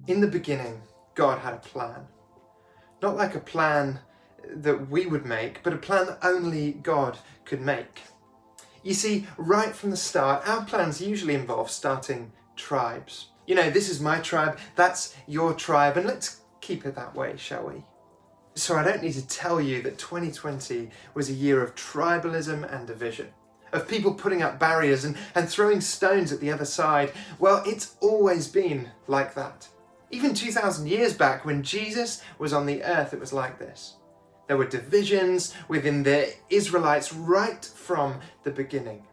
In the beginning, God had a plan. Not like a plan that we would make, but a plan that only God could make. You see, right from the start, our plans usually involve starting tribes. You know, this is my tribe, that's your tribe, and let's keep it that way, shall we? So I don't need to tell you that 2020 was a year of tribalism and division, of people putting up barriers and throwing stones at the other side. Well, it's always been like that. Even 2,000 years back when Jesus was on the earth, it was like this. There were divisions within the Israelites right from the beginning.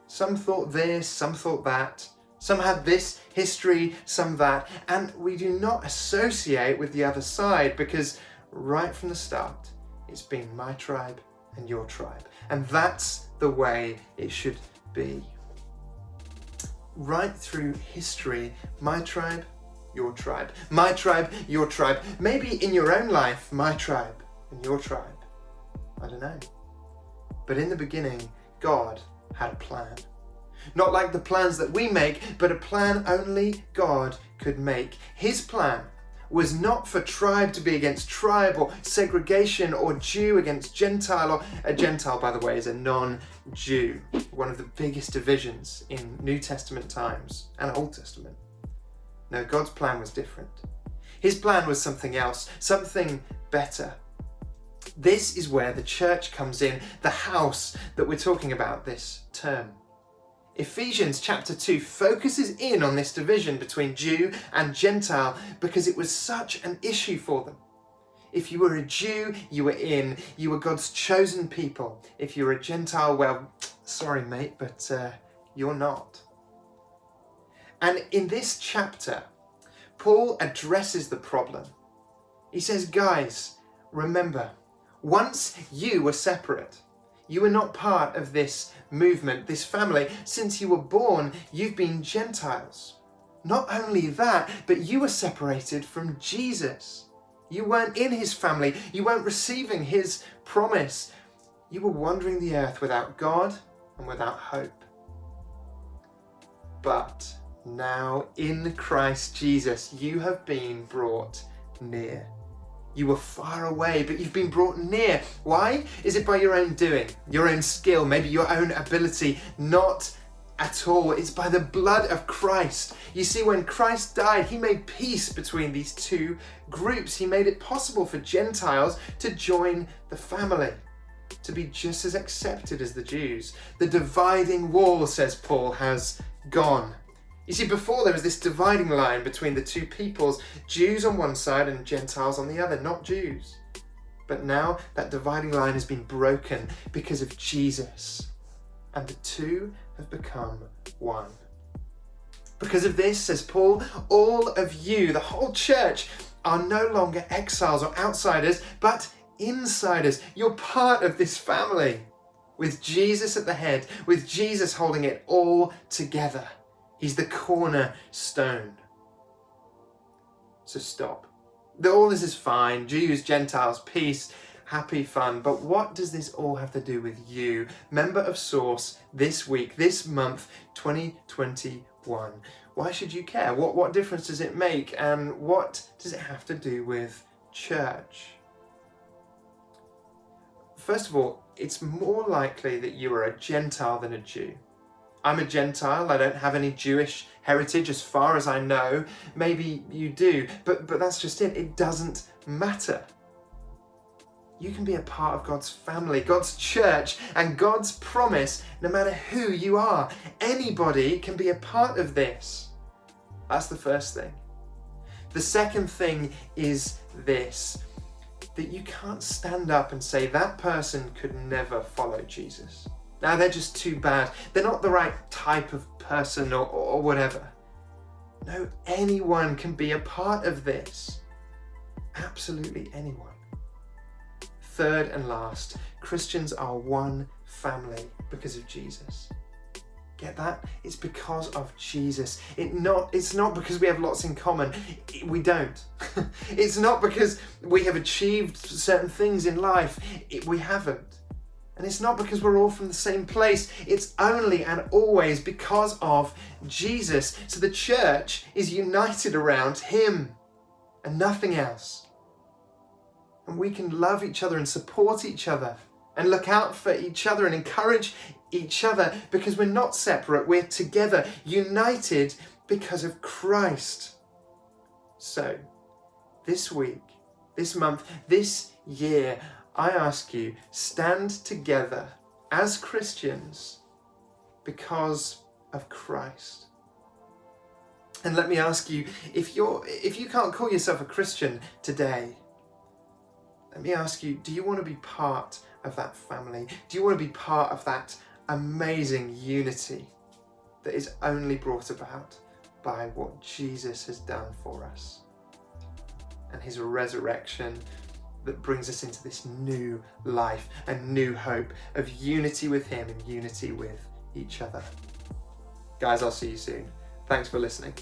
Some thought this, some thought that. Some had this history, some that. And we do not associate with the other side because right from the start, it's been my tribe and your tribe. And that's the way it should be. Right through history, my tribe, your tribe. My tribe, your tribe. Maybe in your own life, my tribe and your tribe. I don't know. But in the beginning, God had a plan. Not like the plans that we make, but a plan only God could make. His plan was not for tribe to be against tribe, or segregation, or Jew against Gentile, or a Gentile, by the way, is a non-Jew. One of the biggest divisions in New Testament times and Old Testament. No, God's plan was different. His plan was something else, something better. This is where the church comes in, the house that we're talking about this term. Ephesians chapter 2 focuses in on this division between Jew and Gentile because it was such an issue for them. If you were a Jew, you were in. You were God's chosen people. If you were a Gentile, well, sorry mate, but you're not. And in this chapter, Paul addresses the problem. He says, guys, remember, once you were separate. You were not part of this movement, this family. Since you were born, you've been Gentiles. Not only that, but you were separated from Jesus. You weren't in his family. You weren't receiving his promise. You were wandering the earth without God and without hope. But now in Christ Jesus, you have been brought near. You were far away, but you've been brought near. Why? Is it by your own doing, your own skill, maybe your own ability? Not at all. It's by the blood of Christ. You see, when Christ died, he made peace between these two groups. He made it possible for Gentiles to join the family, to be just as accepted as the Jews. The dividing wall, says Paul, has gone. You see, before there was this dividing line between the two peoples, Jews on one side and Gentiles on the other, not Jews. But now that dividing line has been broken because of Jesus, and the two have become one. Because of this, says Paul, all of you, the whole church, are no longer exiles or outsiders, but insiders. You're part of this family, with Jesus at the head, with Jesus holding it all together. He's the cornerstone. So stop. All this is fine. Jews, Gentiles, peace, happy fun. But what does this all have to do with you, member of Source, this week, this month, 2021? Why should you care? What difference does it make? And what does it have to do with church? First of all, it's more likely that you are a Gentile than a Jew. I'm a Gentile, I don't have any Jewish heritage as far as I know. Maybe you do, but that's just it. It doesn't matter. You can be a part of God's family, God's church, and God's promise, no matter who you are. Anybody can be a part of this. That's the first thing. The second thing is this, that you can't stand up and say that person could never follow Jesus. Now they're just too bad. They're not the right type of person or whatever. No, anyone can be a part of this. Absolutely anyone. Third and last, Christians are one family because of Jesus. Get that? It's because of Jesus. It's not because we have lots in common. We don't. It's not because we have achieved certain things in life. We haven't. And it's not because we're all from the same place. It's only and always because of Jesus. So the church is united around him and nothing else. And we can love each other and support each other and look out for each other and encourage each other because we're not separate. We're together, united because of Christ. So this week, this month, this year, I ask you, stand together as Christians because of Christ. And let me ask you, if you can't call yourself a Christian today, let me ask you, do you want to be part of that family? Do you want to be part of that amazing unity that is only brought about by what Jesus has done for us and his resurrection that brings us into this new life and new hope of unity with him and unity with each other? Guys, I'll see you soon. Thanks for listening.